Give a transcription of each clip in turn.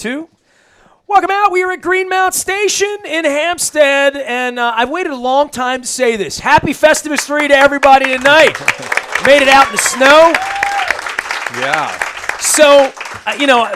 2. Welcome out. We are at Greenmount Station in Hampstead, and I've waited a long time to say this. Happy Festivus 3 to everybody tonight. Made it out in the snow. Yeah. So,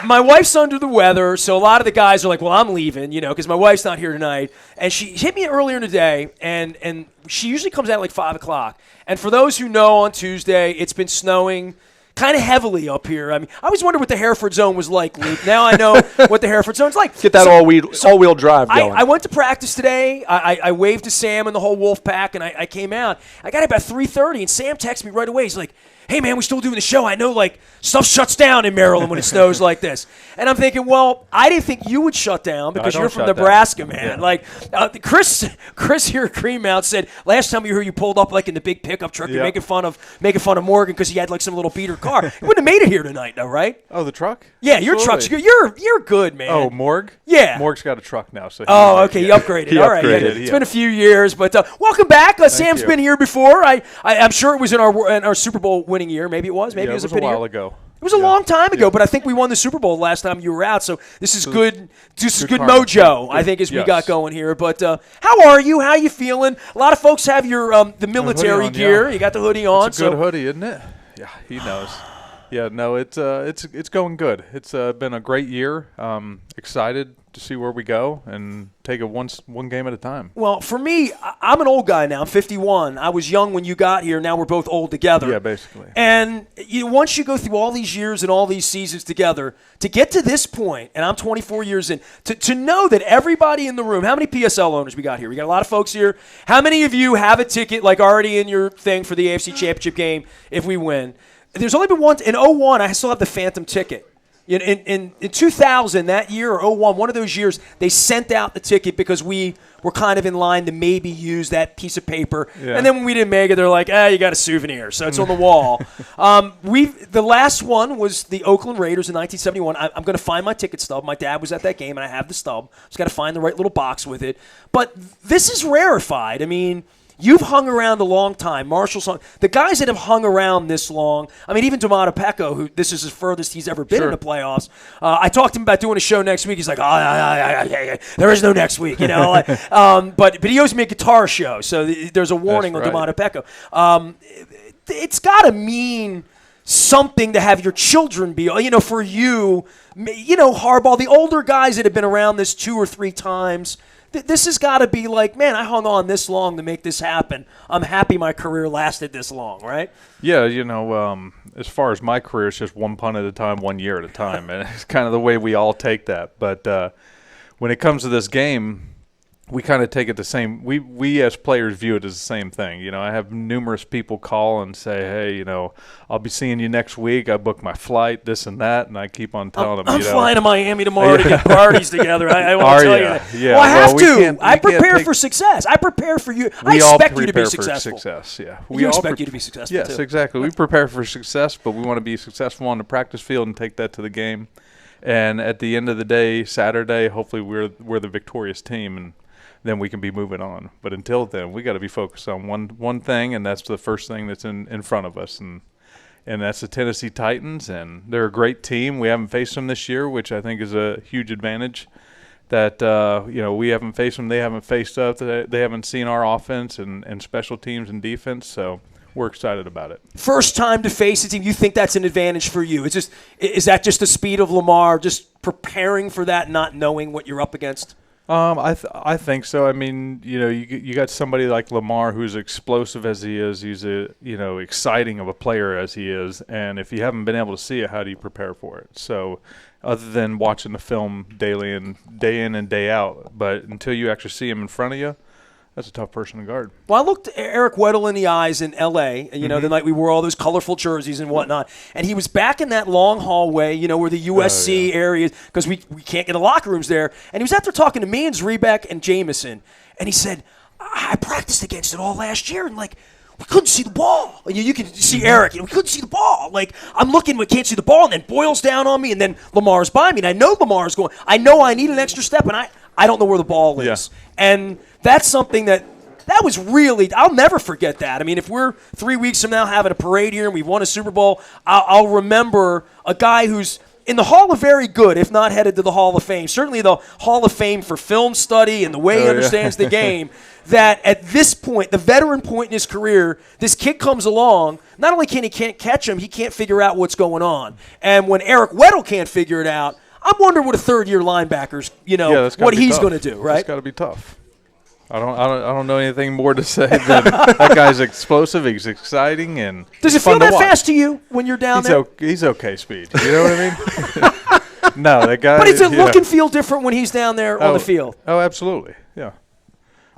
my wife's under the weather, so a lot of the guys are like, well, I'm leaving, because my wife's not here tonight. And she hit me earlier in the day, and she usually comes out like 5 o'clock. And for those who know, on Tuesday, it's been snowing kind of heavily up here. I mean, I always wondered what the Hereford Zone was like, Luke. Now I know what the Hereford Zone's like. Get that all-wheel drive going. I went to practice today. I waved to Sam and the whole wolf pack, and I came out. I got about 3:30, and Sam texted me right away. He's like, hey, man, we're still doing the show. I know, stuff shuts down in Maryland when it snows like this. And I'm thinking, well, I didn't think you would shut down because you're from Nebraska, man. Yeah. Chris here at Greenmount said last time you heard you pulled up in the big pickup truck, you're making fun of Morgan because he had some little beater car. You wouldn't have made it here tonight, though, right? Oh, the truck? Yeah, your truck's good. You're good, man. Oh, Morg? Yeah. Morg's got a truck now. So he upgraded. All right. Yeah. It's been a few years, but welcome back. Sam's been here before. I'm sure it was in our Super Bowl winning year. Maybe it was. Maybe it was a while ago. It was a long time ago, but I think we won the Super Bowl last time you were out. So this is good. This is good mojo, I think, as we got going here. But how are you? How are you feeling? A lot of folks have your the military gear. Yeah. You got the hoodie on. It's a good hoodie, isn't it? Yeah, he knows. Yeah, no, it's going good. It's been a great year. Excited to see where we go and take it one game at a time. Well, for me, I'm an old guy now. I'm 51. I was young when you got here. Now we're both old together. Yeah, basically. And once you go through all these years and all these seasons together, to get to this point, and I'm 24 years in, to know that everybody in the room, how many PSL owners we got here? We got a lot of folks here. How many of you have a ticket already in your thing for the AFC Championship game if we win? There's only been one. In 01, I still have the Phantom ticket. In 2000, that year, or 01, one of those years, they sent out the ticket because we were kind of in line to maybe use that piece of paper. Yeah. And then when we didn't make it, they're like, you got a souvenir. So it's on the wall. The last one was the Oakland Raiders in 1971. I'm going to find my ticket stub. My dad was at that game, and I have the stub. Just got to find the right little box with it. But this is rarefied. I mean, you've hung around a long time. Marshall's the guys that have hung around this long. I mean, even D'Amato Pecco, who this is his furthest he's ever been in the playoffs. I talked to him about doing a show next week. He's like, there is no next week, but he owes me a guitar show, so there's a warning on D'Amato Pecco. It's got to mean something to have your children be, for you, Harbaugh, the older guys that have been around this 2 or 3 times. This has got to be like, man, I hung on this long to make this happen. I'm happy my career lasted this long, right? Yeah, as far as my career, it's just one punt at a time, 1 year at a time. And it's kind of the way we all take that. But when it comes to this game, we kind of take it the same. We as players view it as the same thing. I have numerous people call and say, hey, I'll be seeing you next week. I booked my flight, this and that, and I keep on telling them. I'm flying to Miami tomorrow to get parties together. I want to tell you that. Yeah. Well, I have to. I prepare for success. I prepare for you. I expect you to be successful. We expect you to be successful, yes, too. Exactly. We prepare for success, but we want to be successful on the practice field and take that to the game. And at the end of the day, Saturday, hopefully we're the victorious team, and then we can be moving on. But until then, we got to be focused on one thing, and that's the first thing that's in front of us, and that's the Tennessee Titans. And they're a great team. We haven't faced them this year, which I think is a huge advantage. That we haven't faced them, they haven't faced us, they haven't seen our offense and special teams and defense. So we're excited about it. First time to face a team, you think that's an advantage for you? Is that just the speed of Lamar, just preparing for that, not knowing what you're up against? I think so. I mean, you got somebody like Lamar who's explosive as he is. He's exciting of a player as he is. And if you haven't been able to see it, how do you prepare for it? So, other than watching the film daily and day in and day out, but until you actually see him in front of you, that's a tough person to guard. Well, I looked Eric Weddle in the eyes in L.A., the night we wore all those colorful jerseys and whatnot, and he was back in that long hallway, where the USC area, because we can't get the locker rooms there, and he was out there talking to me and Zrebeck and Jameson, and he said, I practiced against it all last year, and, we couldn't see the ball. You can see Eric, we couldn't see the ball. I'm looking, we can't see the ball, and then Boyle's down on me, and then Lamar's by me, and I know Lamar's going. I know I need an extra step, and I don't know where the ball is. Yeah. And that's something that was really, I'll never forget that. I mean, if we're 3 weeks from now having a parade here and we've won a Super Bowl, I'll remember a guy who's in the Hall of Very Good, if not headed to the Hall of Fame, certainly the Hall of Fame for film study and the way he understands the game, that at this point, the veteran point in his career, this kid comes along, not only can't catch him, he can't figure out what's going on. And when Eric Weddle can't figure it out, I'm wondering what a third-year linebacker's, what he's going to do, right? It's got to be tough. I don't know anything more to say than that guy's explosive. He's exciting, and does it feel that fast to you when you're down there? He's okay speed. You know what I mean? No, that guy. But does it look and feel different when he's down there on the field? Oh, absolutely. Yeah.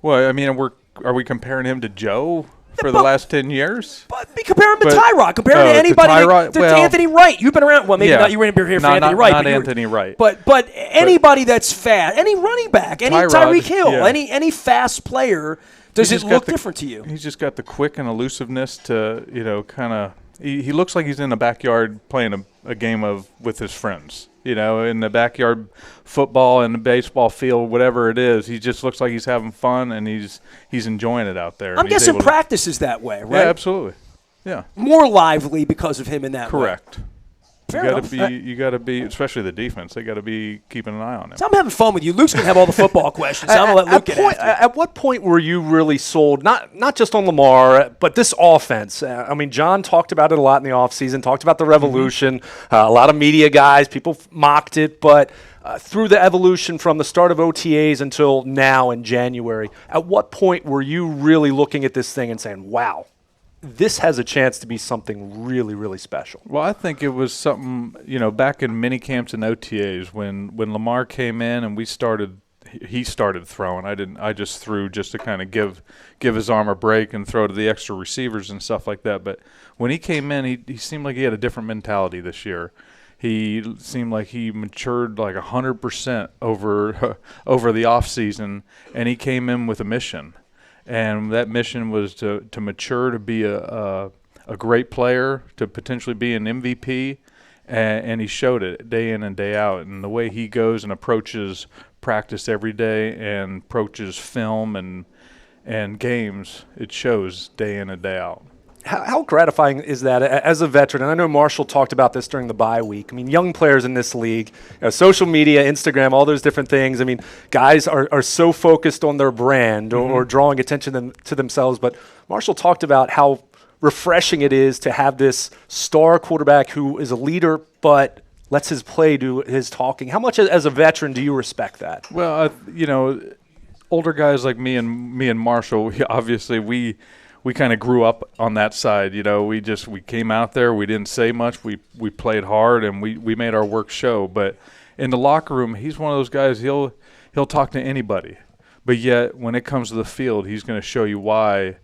Well, I mean, are we comparing him to Joe for the last 10 years? But compare him to Tyrod. Compare him to anybody. To Anthony Wright. You've been around. Well, maybe not. You weren't here for Anthony Wright. Not Anthony Wright. But anybody that's fast, any running back, any Tyreek Hill, any fast player, does it look different to you? He's just got the quick and elusiveness to, kind of. He looks like he's in the backyard playing a game with his friends. In the backyard football and the baseball field, whatever it is, he just looks like he's having fun and he's enjoying it out there. I'm guessing practice is that way, right? Yeah, absolutely. Yeah. More lively because of him in that way. Correct. You got to be, especially the defense. They got to be keeping an eye on it. So I'm having fun with you. Luke's gonna have all the football questions. So I'm gonna let Luke get after it. At what point were you really sold? Not just on Lamar, but this offense. John talked about it a lot in the offseason. Talked about the revolution. A lot of media guys, people mocked it, but through the evolution from the start of OTAs until now in January, at what point were you really looking at this thing and saying, "Wow, this has a chance to be something really, really special"? Well, I think it was something, back in mini camps and OTAs when Lamar came in and he started throwing. I just threw just to kind of give his arm a break and throw to the extra receivers and stuff like that. But when he came in, he seemed like he had a different mentality this year. He seemed like he matured like 100% over the off season, and he came in with a mission. And that mission was to mature, to be a great player, to potentially be an MVP, and he showed it day in and day out. And the way he goes and approaches practice every day and approaches film and games, it shows day in and day out. How gratifying is that as a veteran? And I know Marshall talked about this during the bye week. Young players in this league, social media, Instagram, all those different things. Guys are so focused on their brand or drawing attention to themselves. But Marshall talked about how refreshing it is to have this star quarterback who is a leader but lets his play do his talking. How much as a veteran do you respect that? Well, older guys like me and Marshall, obviously we kind of grew up on that side. We came out there, we didn't say much, we played hard, and we made our work show. But in the locker room, he's one of those guys, he'll talk to anybody. But yet when it comes to the field, he's going to show you why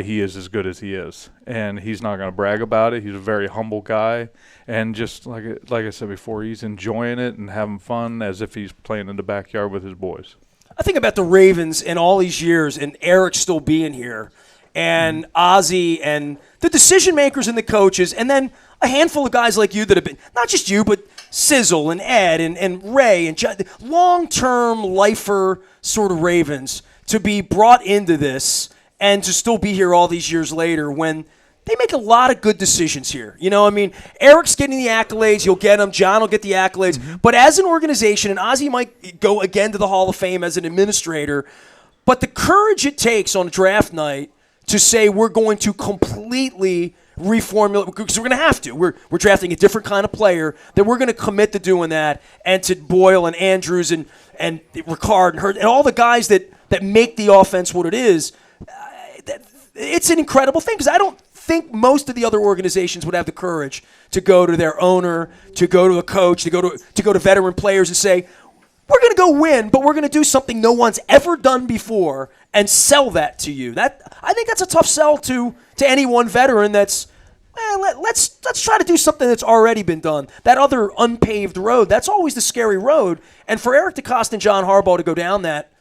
he is as good as he is. And he's not going to brag about it. He's a very humble guy. And just like I said before, he's enjoying it and having fun as if he's playing in the backyard with his boys. I think about the Ravens in all these years and Eric still being here, and Ozzie and the decision makers and the coaches, and then a handful of guys like you that have been, not just you, but Sizzle and Ed and Ray and long-term lifer sort of Ravens to be brought into this and to still be here all these years later when they make a lot of good decisions here. Eric's getting the accolades. You'll get them. John will get the accolades. Mm-hmm. But as an organization, and Ozzie might go again to the Hall of Fame as an administrator, but the courage it takes on draft night to say we're going to completely reformulate, because we're going to have to. We're drafting a different kind of player, that we're going to commit to doing that, and to Boyle and Andrews and Ricard and Hurd and all the guys that make the offense what it is. It's an incredible thing, because I don't think most of the other organizations would have the courage to go to their owner, to go to a coach, to go to veteran players and say, we're going to go win, but we're going to do something no one's ever done before and sell that to you. I think that's a tough sell to any one veteran that's, let's try to do something that's already been done. That other unpaved road, that's always the scary road. And for Eric DeCosta and John Harbaugh to go down that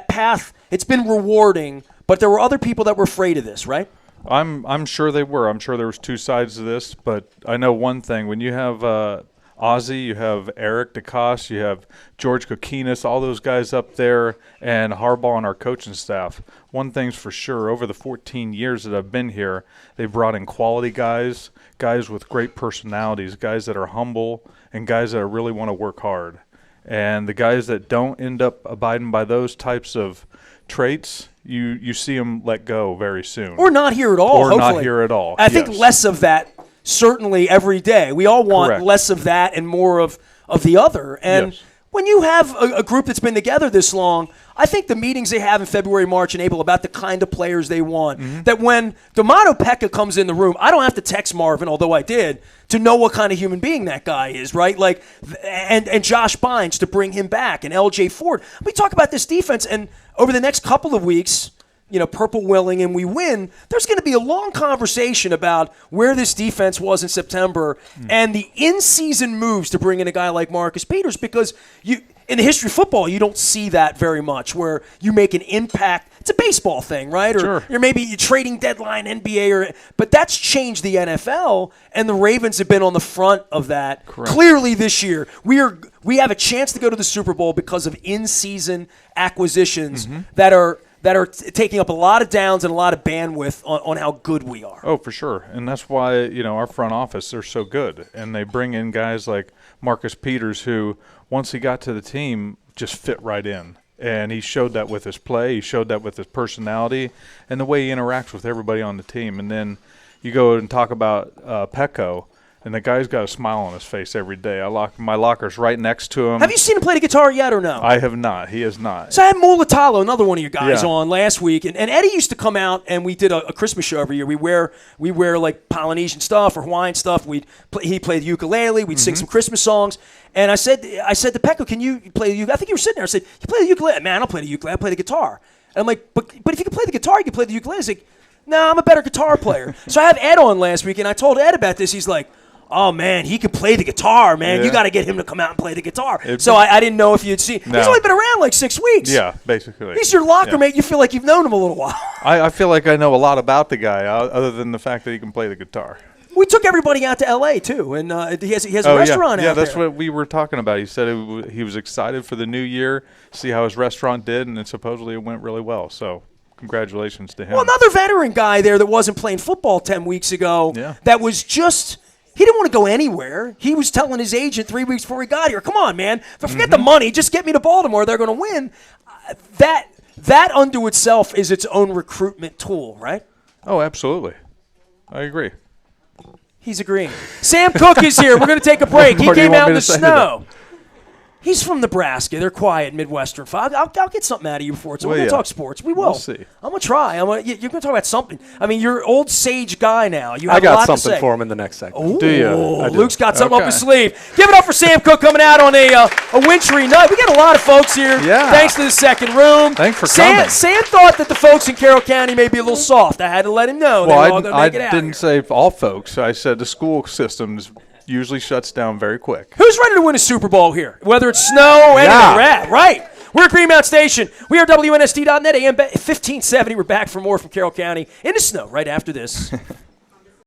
path, it's been rewarding, but there were other people that were afraid of this, right? I'm sure they were. I'm sure there was two sides to this, but I know one thing. When you have a Ozzie, you have Eric DeCoste, you have George Kokinis, all those guys up there, and Harbaugh and our coaching staff. One thing's for sure, over the 14 years that I've been here, they've brought in quality guys with great personalities, guys that are humble, and guys that really want to work hard. And the guys that don't end up abiding by those types of traits, you see them let go very soon. Or not here at all, Or hopefully. not here at all. I think less of that certainly every day. We all want Correct. less of that and more of the other. And Yes. when you have a group that's been together this long, I think the meetings they have in February, March, and April about the kind of players they want, that when Domano Pekka comes in the room, I don't have to text Marvin, although I did, to know what kind of human being that guy is, right? Like, and Josh Bynes to bring him back, and LJ Ford. We talk about this defense, and over the next couple of weeks, purple willing and we win, there's going to be a long conversation about where this defense was in September and the in-season moves to bring in a guy like Marcus Peters, because in the history of football, you don't see that very much, where you make an impact. It's a baseball thing, right? Or Sure. you're maybe trading deadline NBA, but that's changed the NFL, and the Ravens have been on the front of that. Correct. Clearly this year, we have a chance to go to the Super Bowl because of in-season acquisitions that are taking up a lot of downs and a lot of bandwidth on how good we are. Oh, for sure. And that's why, our front office, they're so good. And they bring in guys like Marcus Peters, who, once he got to the team, just fit right in. And he showed that with his play. He showed that with his personality and the way he interacts with everybody on the team. And then you go and talk about Pecco, and the guy's got a smile on his face every day. My locker's right next to him. Have you seen him play the guitar yet or no? I have not. He has not. So I had Mulatalo, another one of your guys, Yeah. on last week, and Eddie used to come out, and we did a Christmas show every year. We wear like Polynesian stuff or Hawaiian stuff. He played the ukulele. We'd sing some Christmas songs. And I said to Pecco, "Can you play the ukulele?" I think you were sitting there. I said, "You play the ukulele?" "Man, I don't play the ukulele. I play the guitar." And I'm like, "But if you can play the guitar, you can play the ukulele." He's like, "No, I'm a better guitar player." So I had Ed on last week, and I told Ed about this. He's like, "Oh, man, he can play the guitar, man. Yeah. You got to get him to come out and play the guitar." So I didn't know if you'd seen. No. He's only been around like 6 weeks. Yeah, basically. He's your locker Yeah. mate. You feel like you've known him a little while. I feel like I know a lot about the guy, other than the fact that he can play the guitar. We took everybody out to L.A. too, and he has a Oh, restaurant yeah, out there. that's what we were talking about. He said he was excited for the new year, see how his restaurant did, and supposedly it went really well. So congratulations to him. Well, another veteran guy there that wasn't playing football 10 weeks ago. Yeah. That was just. He didn't want to go anywhere. He was telling his agent 3 weeks before he got here, "Come on, man. Forget the money. Just get me to Baltimore. They're going to win." That unto itself is its own recruitment tool, right? Oh, absolutely. I agree. He's agreeing. Sam Koch is here. We're going to take a break. He What do you came want out me in the to say to snow. He's from Nebraska. They're quiet Midwestern. I'll get something out of you before it's. We're Well, going to yeah. talk sports. We will. We'll see. I'm going to try. You're going to talk about something. I mean, you're an old sage guy now. You I have a got lot to something say. for him in the next segment. Ooh, Do you? I do. Luke's got something up Okay. his sleeve. Give it up for Sam Koch coming out on a wintry night. We got a lot of folks here. Yeah. Thanks to the second room. Thanks for Sam, coming. Sam thought that the folks in Carroll County may be a little soft. I had to let him know. They were all going to I make it out didn't here. say all folks. I said the school systems usually shuts down very quick. Who's ready to win a Super Bowl here? Whether it's snow or anything. Yeah. Right. We're at Greenmount Station. We are WNST.net, AM 1570. We're back for more from Carroll County in the snow right after this.